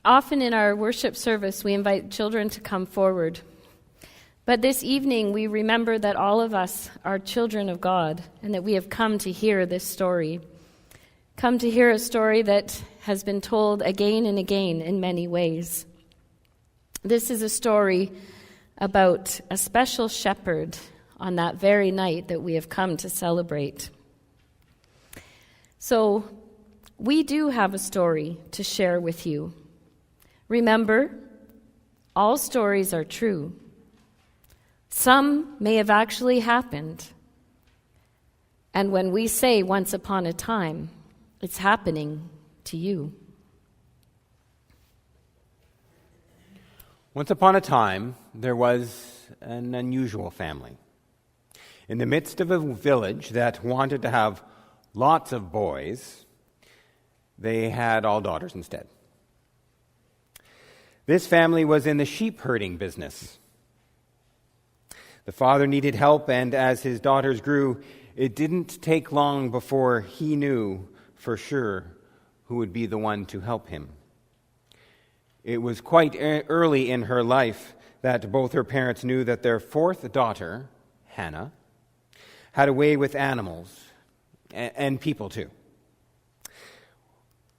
Often in our worship service, we invite children to come forward. But this evening, we remember that all of us are children of God and that we have come to hear this story. Come to hear a story that has been told again and again in many ways. This is a story about a special shepherd on that very night that we have come to celebrate. So, we do have a story to share with you. Remember, all stories are true. Some may have actually happened. And when we say once upon a time, it's happening to you. Once upon a time, there was an unusual family. In the midst of a village that wanted to have lots of boys, they had all daughters instead. This family was in the sheep herding business. The father needed help, and as his daughters grew, it didn't take long before he knew for sure who would be the one to help him. It was quite early in her life that both her parents knew that their fourth daughter, Hannah, had a way with animals and people too.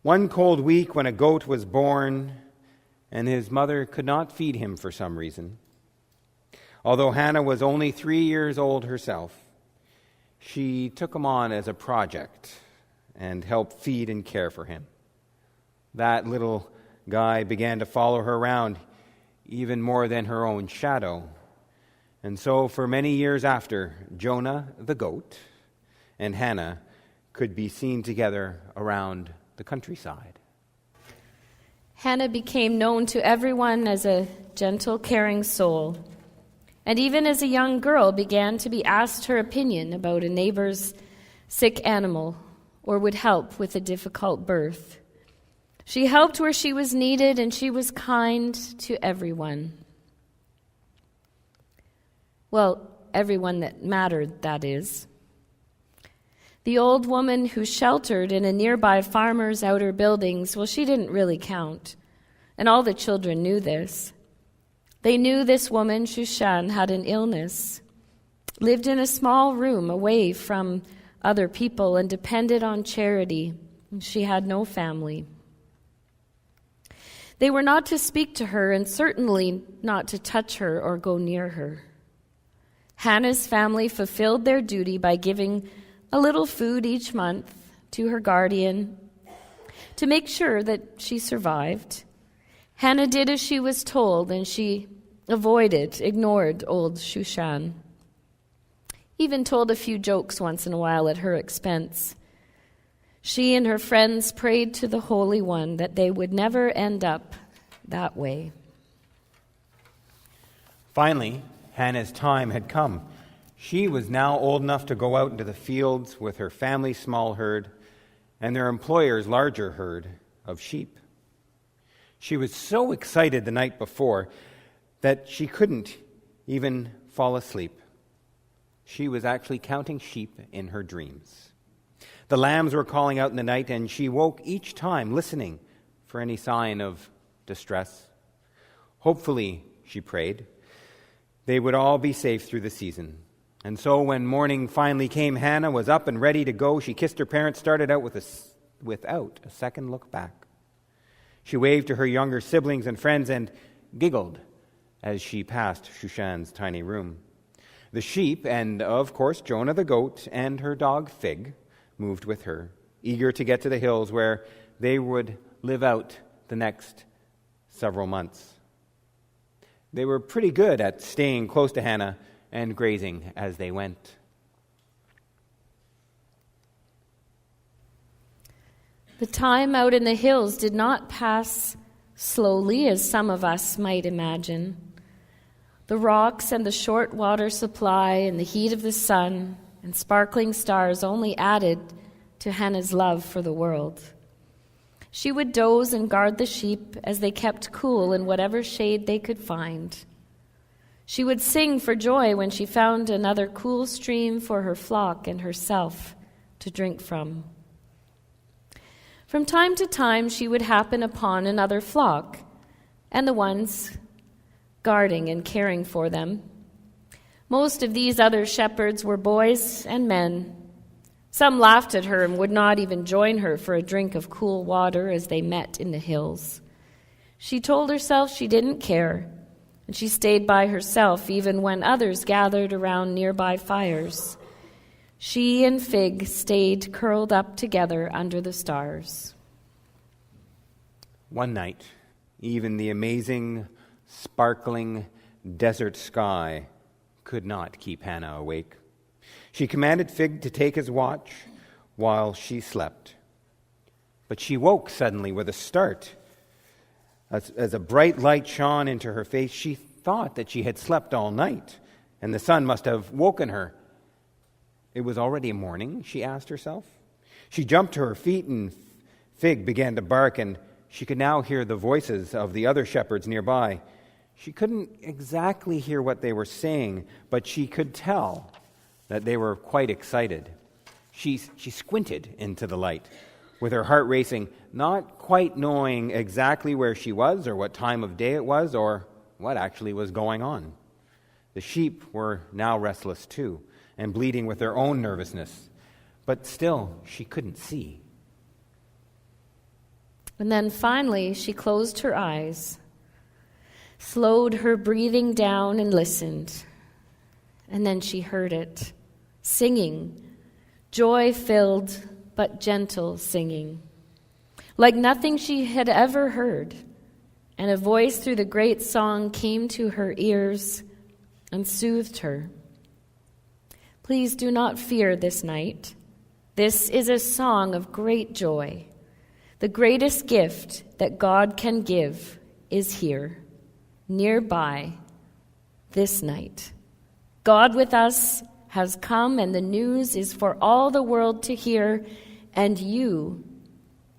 One cold week when a goat was born and his mother could not feed him for some reason, although Hannah was only 3 years old herself, she took him on as a project and helped feed and care for him. That little guy began to follow her around even more than her own shadow. And so for many years after, Jonah the goat and Hannah could be seen together around the countryside. Hannah became known to everyone as a gentle, caring soul, and even as a young girl began to be asked her opinion about a neighbor's sick animal or would help with a difficult birth. She helped where she was needed, and she was kind to everyone. Well, everyone that mattered, that is. The old woman who sheltered in a nearby farmer's outer buildings, well, she didn't really count, and all the children knew this. They knew this woman, Shushan, had an illness, lived in a small room away from other people, and depended on charity. She had no family. They were not to speak to her, and certainly not to touch her or go near her. Hannah's family fulfilled their duty by giving a little food each month to her guardian to make sure that she survived. Hannah did as she was told, and she ignored old Shushan. Even told a few jokes once in a while at her expense. She and her friends prayed to the Holy One that they would never end up that way. Finally, Hannah's time had come. She was now old enough to go out into the fields with her family's small herd and their employer's larger herd of sheep. She was so excited the night before that she couldn't even fall asleep. She was actually counting sheep in her dreams. The lambs were calling out in the night, and she woke each time listening for any sign of distress. Hopefully, she prayed, they would all be safe through the season. And so when morning finally came, Hannah was up and ready to go. She kissed her parents, started out without a second look back. She waved to her younger siblings and friends and giggled as she passed Shushan's tiny room. The sheep, and of course Jonah the goat and her dog Fig, moved with her, eager to get to the hills where they would live out the next several months. They were pretty good at staying close to Hannah and grazing as they went. The time out in the hills did not pass slowly as some of us might imagine. The rocks and the short water supply and the heat of the sun and sparkling stars only added to Hannah's love for the world. She would doze and guard the sheep as they kept cool in whatever shade they could find. She would sing for joy when she found another cool stream for her flock and herself to drink from. From time to time, she would happen upon another flock, and the ones guarding and caring for them. Most of these other shepherds were boys and men. Some laughed at her and would not even join her for a drink of cool water as they met in the hills. She told herself she didn't care, and she stayed by herself even when others gathered around nearby fires. She and Fig stayed curled up together under the stars. One night, even the amazing, sparkling desert sky could not keep Hannah awake. She commanded Fig to take his watch while she slept. But she woke suddenly with a start. As a bright light shone into her face, she thought that she had slept all night, and the sun must have woken her. It was already morning, she asked herself. She jumped to her feet, and Fig began to bark, and she could now hear the voices of the other shepherds nearby. She couldn't exactly hear what they were saying, but she could tell that they were quite excited. She squinted into the light, with her heart racing, not quite knowing exactly where she was or what time of day it was or what actually was going on. The sheep were now restless too, and bleeding with their own nervousness, but still she couldn't see. And then finally she closed her eyes, slowed her breathing down and listened. And then she heard it, singing, joy-filled but gentle singing, like nothing she had ever heard. And a voice through the great song came to her ears and soothed her. Please do not fear this night. This is a song of great joy. The greatest gift that God can give is here, nearby, this night. God with us has come, and the news is for all the world to hear, and you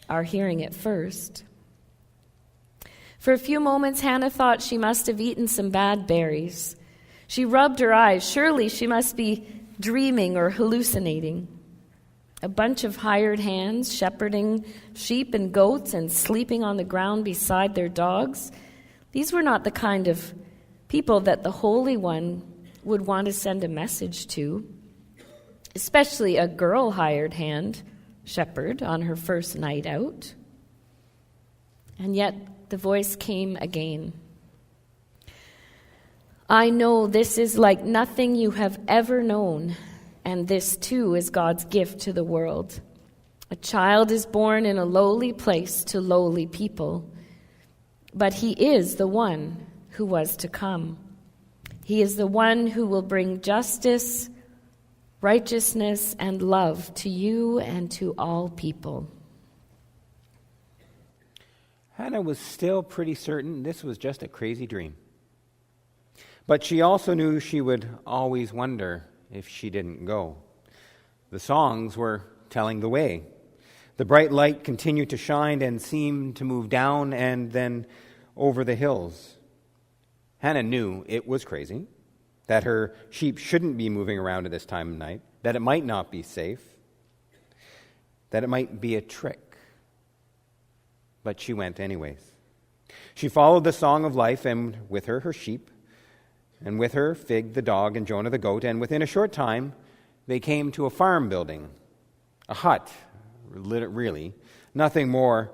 are hearing it first. For a few moments, Hannah thought she must have eaten some bad berries. She rubbed her eyes. Surely she must be dreaming or hallucinating. A bunch of hired hands shepherding sheep and goats and sleeping on the ground beside their dogs. These were not the kind of people that the Holy One would want to send a message to, especially a girl hired hand shepherd on her first night out. And yet the voice came again. I know this is like nothing you have ever known, and this too is God's gift to the world. A child is born in a lowly place to lowly people, but he is the one who was to come. He is the one who will bring justice, righteousness, and love to you and to all people. Hannah was still pretty certain this was just a crazy dream. But she also knew she would always wonder if she didn't go. The songs were telling the way. The bright light continued to shine and seemed to move down and then over the hills. Hannah knew it was crazy, that her sheep shouldn't be moving around at this time of night, that it might not be safe, that it might be a trick. But she went anyways. She followed the song of life, and with her sheep, and with her Fig the dog and Jonah the goat, and within a short time they came to a farm building, a hut, really, nothing more,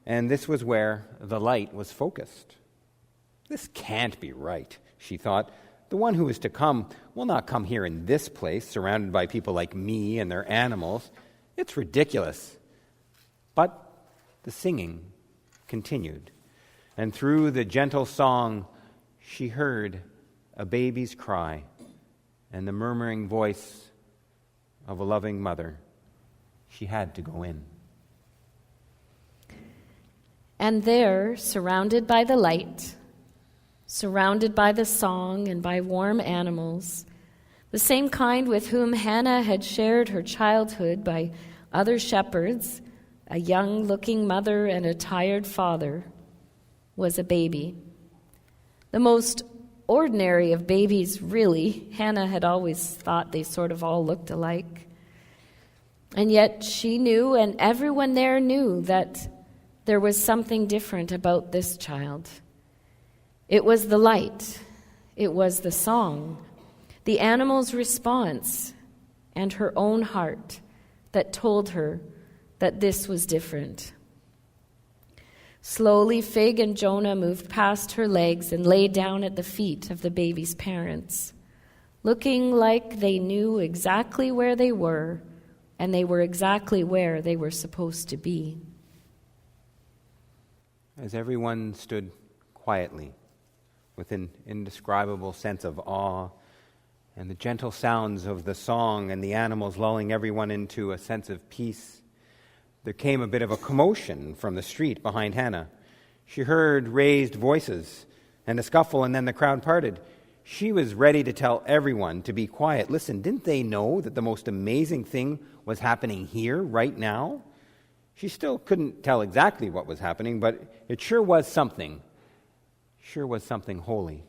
and this was where the light was focused. This can't be right, she thought. The one who is to come will not come here in this place, surrounded by people like me and their animals. It's ridiculous. But the singing continued, and through the gentle song she heard a baby's cry and the murmuring voice of a loving mother. She had to go in. And there, surrounded by the light, surrounded by the song and by warm animals, the same kind with whom Hannah had shared her childhood by other shepherds, a young-looking mother and a tired father, was a baby. The most ordinary of babies, really. Hannah had always thought they sort of all looked alike. And yet she knew, and everyone there knew, that there was something different about this child. It was the light, it was the song, the animal's response, and her own heart that told her that this was different. Slowly, Fig and Jonah moved past her legs and lay down at the feet of the baby's parents, looking like they knew exactly where they were, and they were exactly where they were supposed to be. As everyone stood quietly, with an indescribable sense of awe, and the gentle sounds of the song and the animals lulling everyone into a sense of peace, there came a bit of a commotion from the street behind Hannah. She heard raised voices and a scuffle, and then the crowd parted. She was ready to tell everyone to be quiet. Listen, didn't they know that the most amazing thing was happening here, right now? She still couldn't tell exactly what was happening, but it sure was something holy.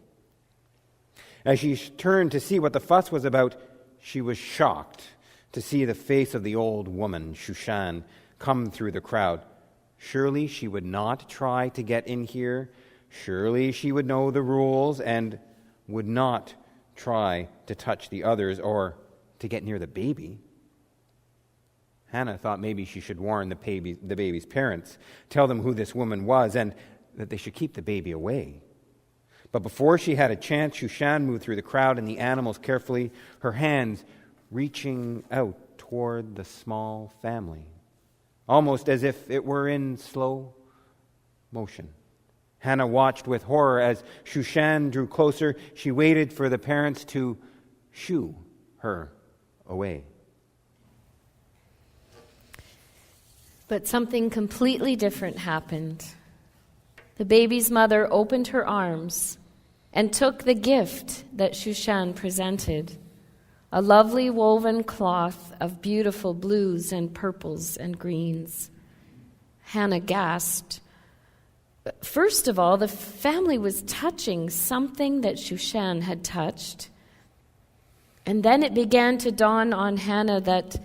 As she turned to see what the fuss was about, she was shocked to see the face of the old woman, Shushan, come through the crowd. Surely she would not try to get in here. Surely she would know the rules and would not try to touch the others or to get near the baby. Hannah thought maybe she should warn the baby's parents, tell them who this woman was, and that they should keep the baby away. But before she had a chance, Shushan moved through the crowd and the animals carefully, her hands reaching out toward the small family, almost as if it were in slow motion. Hannah watched with horror as Shushan drew closer. She waited for the parents to shoo her away. But something completely different happened. The baby's mother opened her arms and took the gift that Shushan presented, a lovely woven cloth of beautiful blues and purples and greens. Hannah gasped. First of all, the family was touching something that Shushan had touched. And then it began to dawn on Hannah that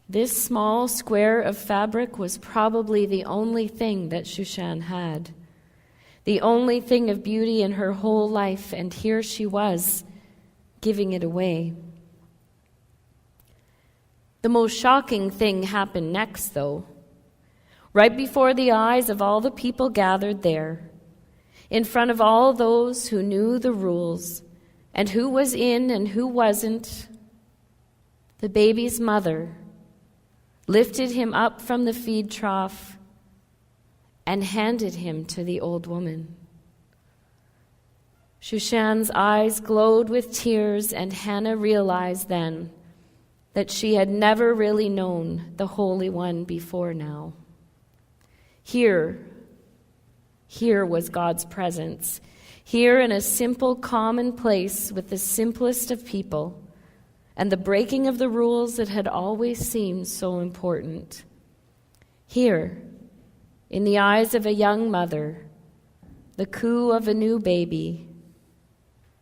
this small square of fabric was probably the only thing that Shushan had, the only thing of beauty in her whole life, and here she was, giving it away. The most shocking thing happened next, though. Right before the eyes of all the people gathered there, in front of all those who knew the rules and who was in and who wasn't, the baby's mother lifted him up from the feed trough and handed him to the old woman. Shushan's eyes glowed with tears, and Hannah realized then that she had never really known the Holy One before now. Here was God's presence. Here in a simple, common place with the simplest of people and the breaking of the rules that had always seemed so important. Here, in the eyes of a young mother, the coo of a new baby.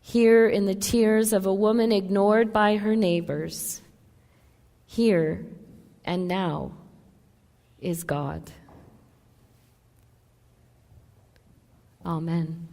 Here in the tears of a woman ignored by her neighbors. Here and now is God. Amen.